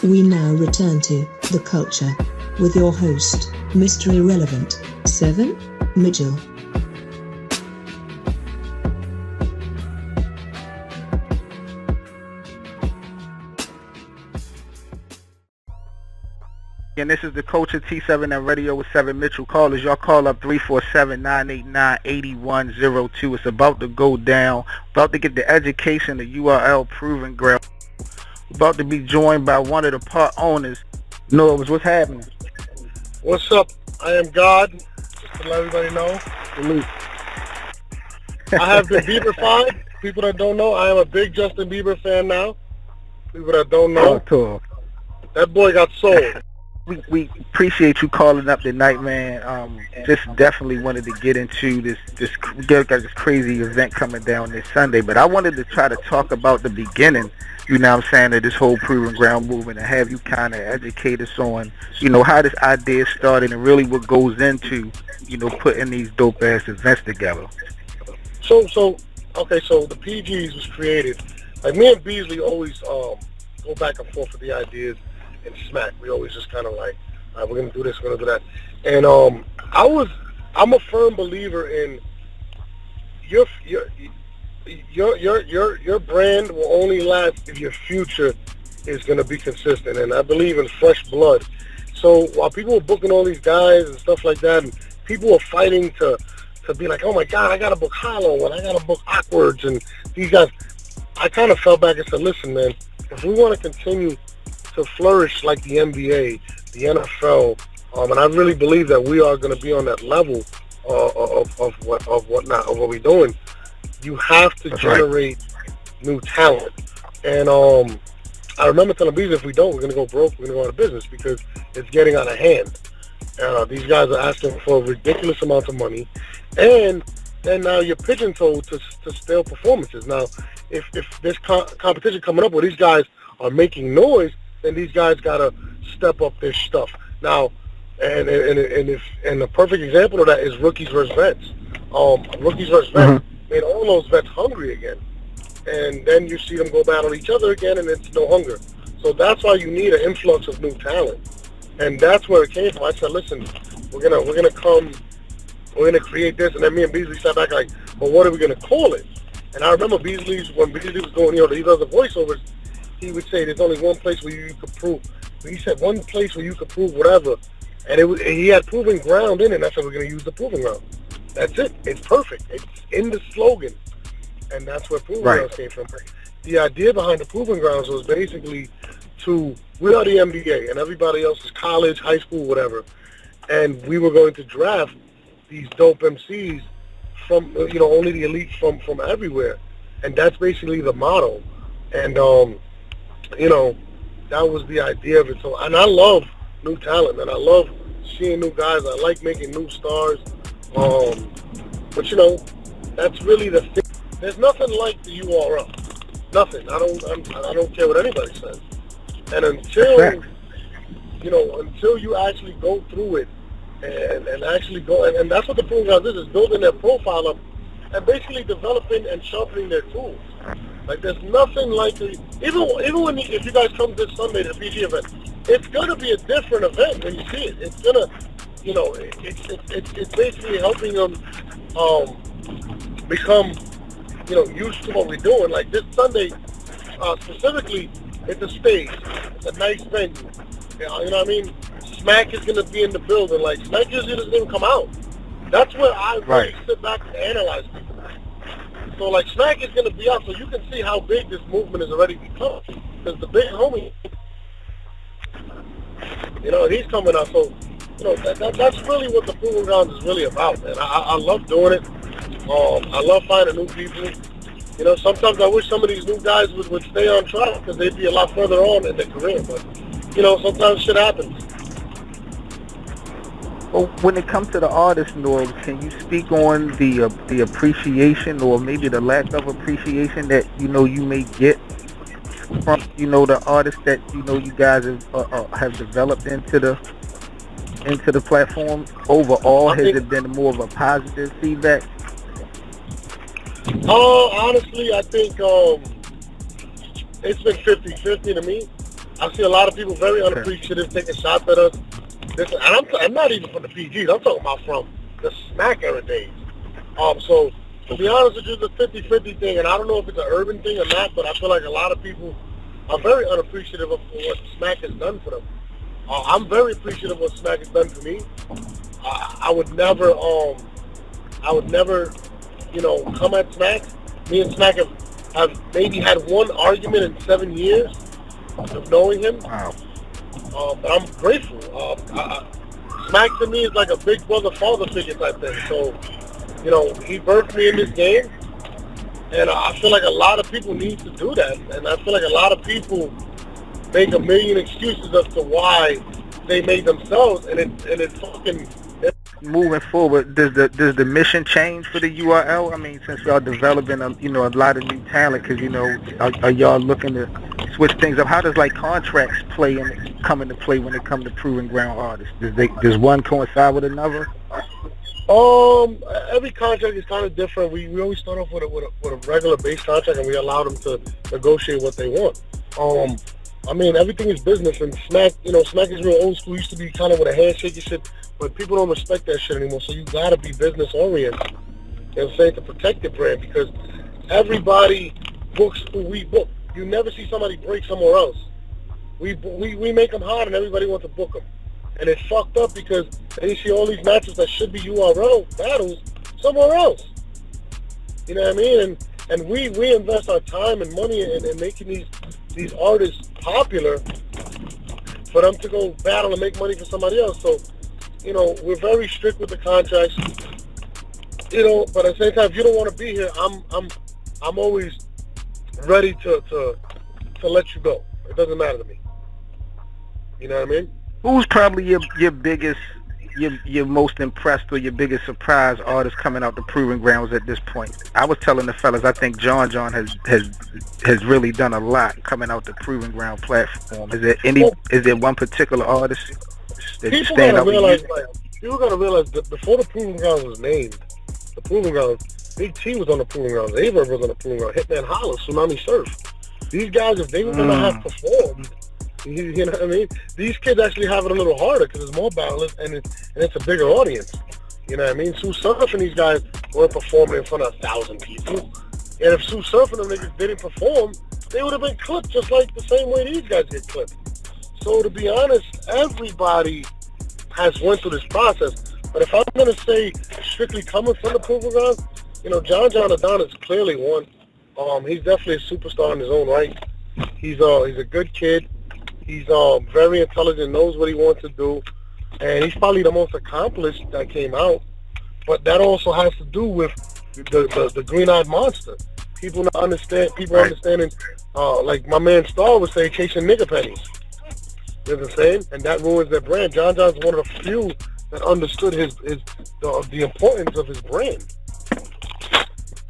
We now return to The Culture with your host, Mr. Irrelevant, 7 Mitchell. And this is the Culture T7M Radio with 7 Mitchell. Callers, y'all call up 347-989-8102. It's about to go down. About to get the education, the URL proving ground. About to be joined by one of the part owners. Norbes, what's happening? What's up? I am God. Just to let everybody know. Salute. I have been Bieber-fied. People that don't know, I am a big Justin Bieber fan now. People that don't know, that boy got sold. We appreciate you calling up tonight, man. Just definitely wanted to get into this got this crazy event coming down this Sunday, but I wanted to try to talk about the beginning, you know what I'm saying, of this whole Proving Ground movement and have you kind of educate us on, you know, how this idea started and really what goes into, you know, putting these dope-ass events together. So the PGs was created, like me and Beasley always go back and forth with the ideas. And smack, we always just kind of like, all right, we're gonna do this, we're gonna do that, and I'm a firm believer in your brand will only last if your future is gonna be consistent, and I believe in fresh blood. So while people are booking all these guys and stuff like that, and people are fighting to be like, oh my God, I gotta book Hollow and I gotta book Awkwards and these guys, I kind of fell back and said, listen, man, if we want to continue to flourish like the NBA, the NFL, and I really believe that we are going to be on that level of what we're doing. You have to generate new talent, and I remember telling Bees, if we don't, we're going to go broke. We're going to go out of business because it's getting out of hand. These guys are asking for ridiculous amounts of money, and then now you're pigeon-toed to stale performances. Now, if there's competition coming up where these guys are making noise, then these guys gotta step up their stuff now, and the perfect example of that is rookies versus vets. Rookies versus vets made all those vets hungry again, and then you see them go battle each other again, and it's no hunger. So that's why you need an influx of new talent, and that's where it came from. I said, listen, we're gonna create this, and then me and Beasley sat back like, well, what are we gonna call it? And I remember when Beasley was doing, these other voiceovers. He would say there's only one place where you could prove. He said one place where you could prove whatever, and he had Proving Ground in it. And I said we're going to use the Proving Ground. That's it. It's perfect. It's in the slogan, and that's where Proving Grounds came from. The idea behind the Proving Grounds was basically we are the NBA, and everybody else is college, high school, whatever, and we were going to draft these dope MCs from only the elite from everywhere, and that's basically the motto, and that was the idea of it. So, and I love new talent, and I love seeing new guys. I like making new stars. But that's really the thing. There's nothing like the URL. Nothing. I don't care what anybody says. And until you actually go through it and actually go, and that's what the program is building their profile up and basically developing and sharpening their tools. Like there's nothing like it. Even when if you guys come this Sunday to the PG event, it's gonna be a different event when you see it. It's gonna, it's basically helping them become, used to what we're doing. Like this Sunday, specifically, it's a stage. It's a nice venue. You know what I mean? Smack is gonna be in the building. Like Smack usually doesn't even come out. That's where I really sit back and analyze people. So like Smack is going to be out, so you can see how big this movement has already become. Because the big homie, he's coming out. So, that's really what the Proving Grounds is really about, man. I love doing it. I love finding new people. Sometimes I wish some of these new guys would stay on track because they'd be a lot further on in their career. But, sometimes shit happens. Well, when it comes to the artist, Norbes, can you speak on the appreciation or maybe the lack of appreciation that you may get from the artists that you guys have developed into the platform? Overall, has it been more of a positive feedback? Honestly, I think it's been 50-50 to me. I see a lot of people very Okay. unappreciative taking shots at us. Listen, and I'm not even from the PGs. I'm talking about from the smack era days. So to be honest with you, it's a 50-50 thing, and I don't know if it's an urban thing or not, but I feel like a lot of people are very unappreciative of what Smack has done for them. I'm very appreciative of what Smack has done for me. I would never, come at Smack. Me and Smack have maybe had one argument in 7 years of knowing him. Wow. But I'm grateful. Smack to me is like a big brother, father figure type thing. So, he birthed me in this game, and I feel like a lot of people need to do that. And I feel like a lot of people make a million excuses as to why they made themselves, and it fucking. Moving forward, does the mission change for the URL? I mean, since y'all developing a lot of new talent, because are y'all looking to switch things up? How does like contracts come into play when it comes to proving ground artists? Does one coincide with another? Every contract is kind of different. We always start off with a regular base contract, and we allow them to negotiate what they want. I mean, everything is business, and Smack is real old school. Used to be kind of with a handshake and shit, but people don't respect that shit anymore. So you gotta be business oriented. You know what I'm saying, to protect the brand, because everybody books who we book. You never see somebody break somewhere else. We make them hot, and everybody wants to book them. And it's fucked up because then you see all these matches that should be URL battles somewhere else. You know what I mean? And we invest our time and money in making these artists popular for them to go battle and make money for somebody else. So, we're very strict with the contracts. But at the same time, if you don't want to be here, I'm always ready to let you go. It doesn't matter to me. You know what I mean? Who's probably your biggest, your most impressed or your biggest surprise artist coming out the Proving Grounds at this point? I was telling the fellas, I think John has really done a lot coming out the Proving Ground platform. Is there one particular artist that people stand gotta out? realize, people gotta realize that before the Proving Grounds was named, the Proving Grounds, Big T was on the Proving Grounds, Averb was on the Proving Grounds, Hitman Holla, Tsunami Surf. These guys, if they were gonna have performed, you know what I mean? These kids actually have it a little harder because it's more balanced and it's a bigger audience. You know what I mean? Sue Surf and these guys weren't performing in front of 1,000 people. And if Sue Surf and them niggas didn't perform, they would have been clipped just like the same way these guys get clipped. So to be honest, everybody has went through this process. But if I'm going to say strictly coming from the Proving Grounds, John Adonis clearly won. He's definitely a superstar in his own right. He's a good kid. He's very intelligent, knows what he wants to do, and he's probably the most accomplished that came out. But that also has to do with the green-eyed monster. People understanding, like my man Star would say, chasing nigga pennies. You know what I'm saying? And that ruins their brand. John John's one of the few that understood the importance of his brand.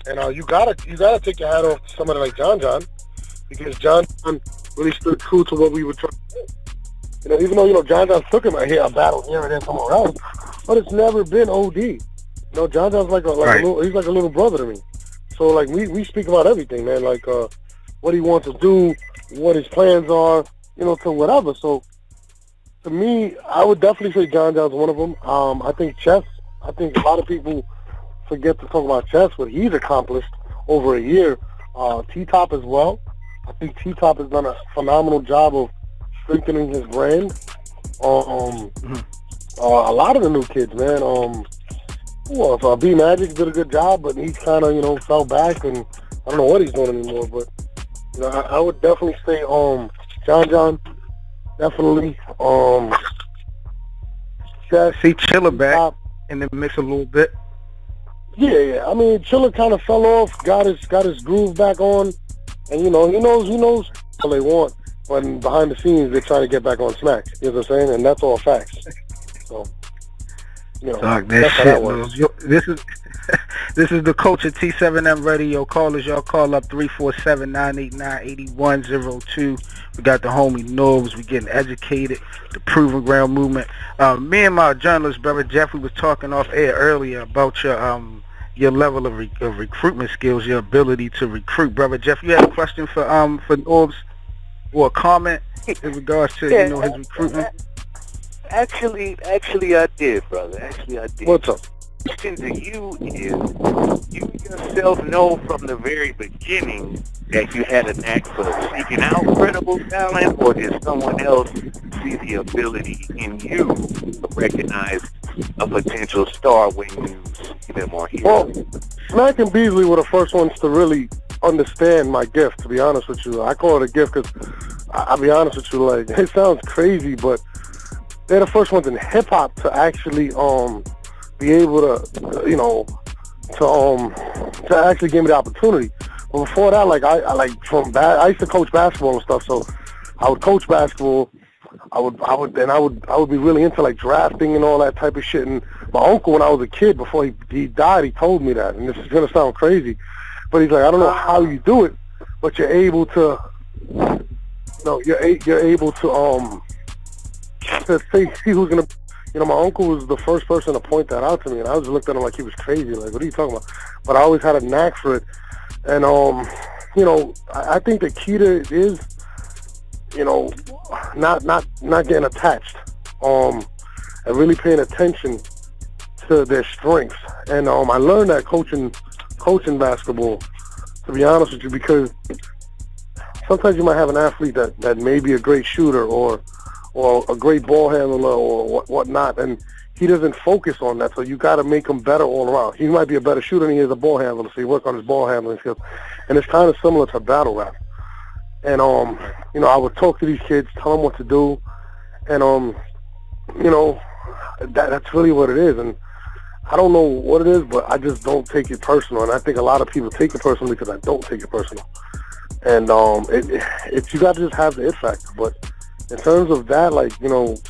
And you gotta take your hat off to somebody like John John, because John John really stood true to what we were trying to do. Even though John John took him out here a battle here and there somewhere else, but it's never been OD. John John's like a little brother to me. So like we speak about everything, man. Like what he wants to do, what his plans are, to whatever. So to me, I would definitely say John John's one of them. I think a lot of people forget to talk about Chess, what he's accomplished over a year. T-Top as well. I think T-Top has done a phenomenal job of strengthening his brand. A lot of the new kids, man. B Magic did a good job, but he's kind of, fell back, and I don't know what he's doing anymore. But I would definitely say John, definitely. Chess, See Chiller back in the mix a little bit. Yeah. I mean, Chiller kind of fell off, got his groove back on, and he knows what they want. But behind the scenes, they're trying to get back on Smack. You know what I'm saying? And that's all facts. So, Dog, that's how that works. This is the Culture T7M Radio. Callers, y'all call up 347-989-8102. We got the homie Norbes. We getting educated. The Proving Ground movement. Me and my journalist brother Jeffrey was talking off air earlier about your level of recruitment skills, your ability to recruit. Brother Jeff, you had a question for Norbes? or a comment in regards to Yeah, his recruitment? Actually, I did, brother. Actually, I did. What's up? Question to you is, you yourself know from the very beginning that you had a knack for seeking out credible talent, or did someone else see the ability in you to recognize a potential star when you see them on here? Well, Mac and Beasley were the first ones to really understand my gift, to be honest with you. I call it a gift because, I'll be honest with you, like, it sounds crazy, but they're the first ones in hip-hop to actually be able to, to actually give me the opportunity. But before that, like, I used to coach basketball and stuff, so I would coach basketball. I would be really into like drafting and all that type of shit. And my uncle, when I was a kid, before he died, he told me that. And this is gonna sound crazy, but he's like, I don't know how you do it, but you're able to, you're able to see who's gonna. My uncle was the first person to point that out to me, and I was looked at him like he was crazy. Like, what are you talking about? But I always had a knack for it, and I think the key to it is, not getting attached, and really paying attention to their strengths. And I learned that coaching basketball, to be honest with you, because sometimes you might have an athlete that may be a great shooter or a great ball handler or whatnot, and he doesn't focus on that. So you got to make him better all around. He might be a better shooter than he is a ball handler, so you work on his ball handling skills. And it's kind of similar to battle rap. And I would talk to these kids, tell them what to do, and that's really what it is. And I don't know what it is, but I just don't take it personal. And I think a lot of people take it personally because I don't take it personal. And it's you got to just have the it factor. But in terms of that, like,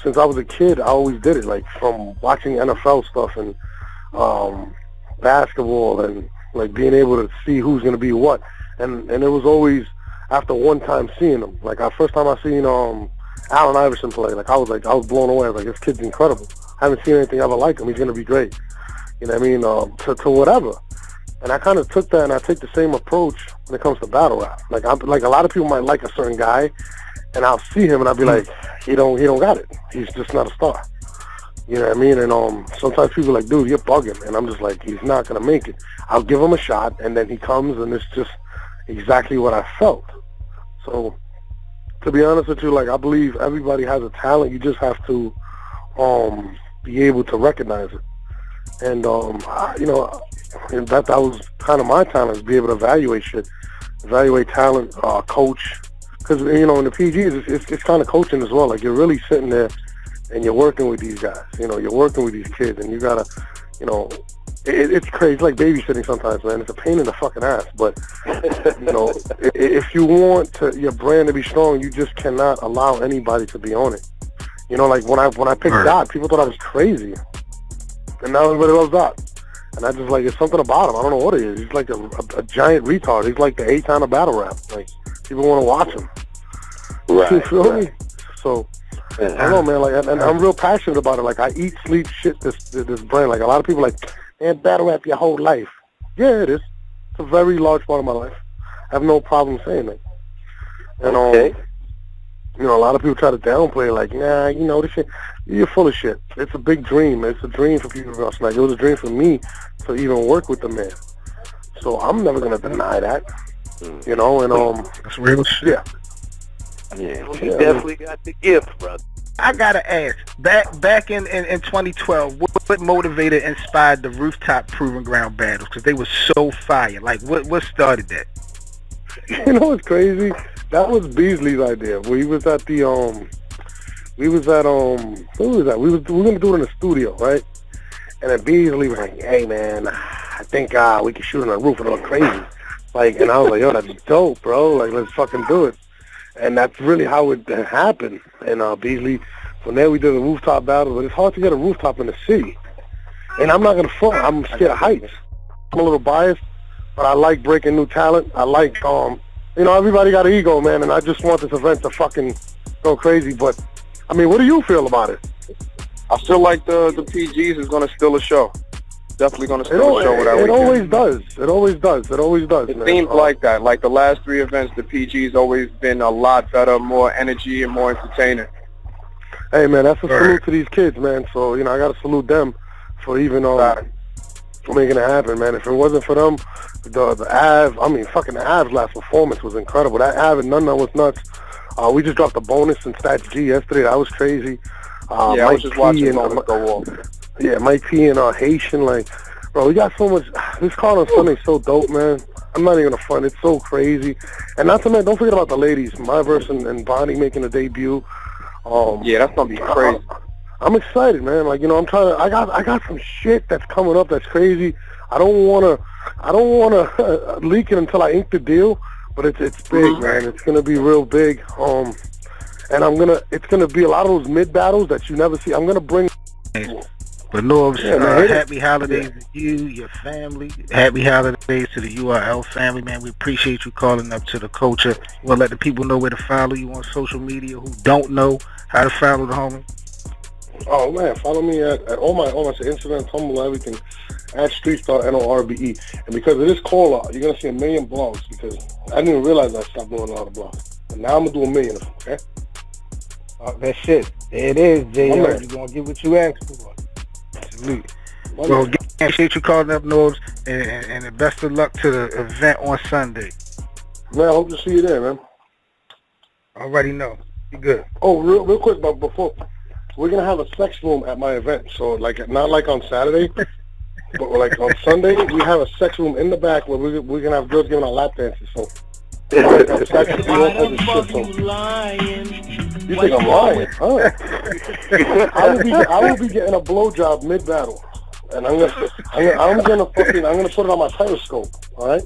since I was a kid, I always did it, like, from watching NFL stuff and basketball and, like, being able to see who's going to be what. And it was always after one time seeing him. Like, our first time I seen Allen Iverson play, like, I was blown away. I was like, this kid's incredible. I haven't seen anything ever like him. He's going to be great. You know what I mean? To whatever. And I kind of took that, and I take the same approach when it comes to battle rap. Like, a lot of people might like a certain guy, and I'll see him, and I'll be like, he don't got it. He's just not a star. You know what I mean? And sometimes people are like, dude, you're bugging. And I'm just like, he's not going to make it. I'll give him a shot, and then he comes, and it's just exactly what I felt. So, to be honest with you, like, I believe everybody has a talent. You just have to be able to recognize it. And, and that was kind of my talent, is be able to evaluate shit, evaluate talent, coach. Because, in the PGs, it's kind of coaching as well. Like, you're really sitting there and you're working with these guys. You're working with these kids, and you got to, it's crazy. It's like babysitting sometimes, man. It's a pain in the fucking ass. But, if you want your brand to be strong, you just cannot allow anybody to be on it. Like, when I picked Dot, people thought I was crazy. And now everybody loves Dot. And I just, like, it's something about him. I don't know what it is. He's like a giant retard. He's like the A-Town of battle rap. Like, people want to watch him. Right. You feel me? So, I don't know, man. Like, and I'm real passionate about it. Like, I eat, sleep, shit this brand. Like, a lot of people are like, man, battle rap your whole life. Yeah, it is. It's a very large part of my life. I have no problem saying that. And, okay. a lot of people try to downplay, like, nah, this shit, you're full of shit. It's a big dream. It's a dream for people to wrestle. Like, it was a dream for me to even work with the man. So I'm never going to deny that. And, That's real shit. Yeah. Yeah, you definitely got the gift, brother. I gotta ask, back in 2012, what motivated, inspired the rooftop proving ground battles? Because they were so fire. Like, what started that? What's crazy? That was Beasley's idea. We was at the where was that? We were gonna do it in the studio, right? And then Beasley was like, hey man, I think we can shoot on the roof and look crazy. Like, and I was like, yo, that's dope, bro. Like, let's fucking do it. And that's really how it happened. And Beasley, from there we did a rooftop battle. But it's hard to get a rooftop in the city. And I'm not going to front. I'm scared of heights. I'm a little biased, but I like breaking new talent. I like, everybody got an ego, man. And I just want this event to fucking go crazy. But, I mean, what do you feel about it? I feel like the PGs is going to steal a show. definitely going to still show that it always does. It always does. It always does. It seems like that. Like the last 3 events, the PG's always been a lot better, more energy, and more entertaining. Hey, man, that's a salute to these kids, man. So, you know, I got to salute them for even for making it happen, man. If it wasn't for them, the fucking the Avs last performance was incredible. That Av and None was nuts. We just dropped a bonus in Stats G yesterday. That was crazy. I was just watching bonus go off. Yeah, Mike P and Haitian, like, bro, we got so much. This card on Sunday's so dope, man. I'm not even gonna front. It's so crazy. And not to mention, don't forget about the ladies. Myverse and Bonnie making a debut. Yeah, that's gonna be crazy. I'm excited, man. Like, you know, I got some shit that's coming up that's crazy. I don't wanna leak it until I ink the deal, but it's big, man. It's gonna be real big. And it's gonna be a lot of those mid battles that you never see. I'm gonna bring. But Norbes, happy holidays to you, your family. Happy holidays to the URL family, man. We appreciate you calling up to the culture. You want to let the people know where to follow you on social media who don't know how to follow the homie? Oh, man, follow me at all my Instagram, Tumblr, everything, at Streetstar, Norbe. And because of this call, you're going to see 1 million blogs, because I didn't even realize I stopped doing a lot of blogs. And now I'm going to do 1 million of them, okay? That shit. There it is, Jay. You're going to get what you asked for. Absolutely. Well, again, appreciate you calling up, Norbes, and the best of luck to the event on Sunday. Man, I hope to see you there, man. Already know. You good. Oh, real quick, but before, we're going to have a sex room at my event. So, like, not like on Saturday, but like on Sunday, we have a sex room in the back where we're going to have girls giving out lap dances. So, you think I'm lying? Huh? I will be getting a blowjob mid battle, and I'm gonna put it on my Periscope. All right.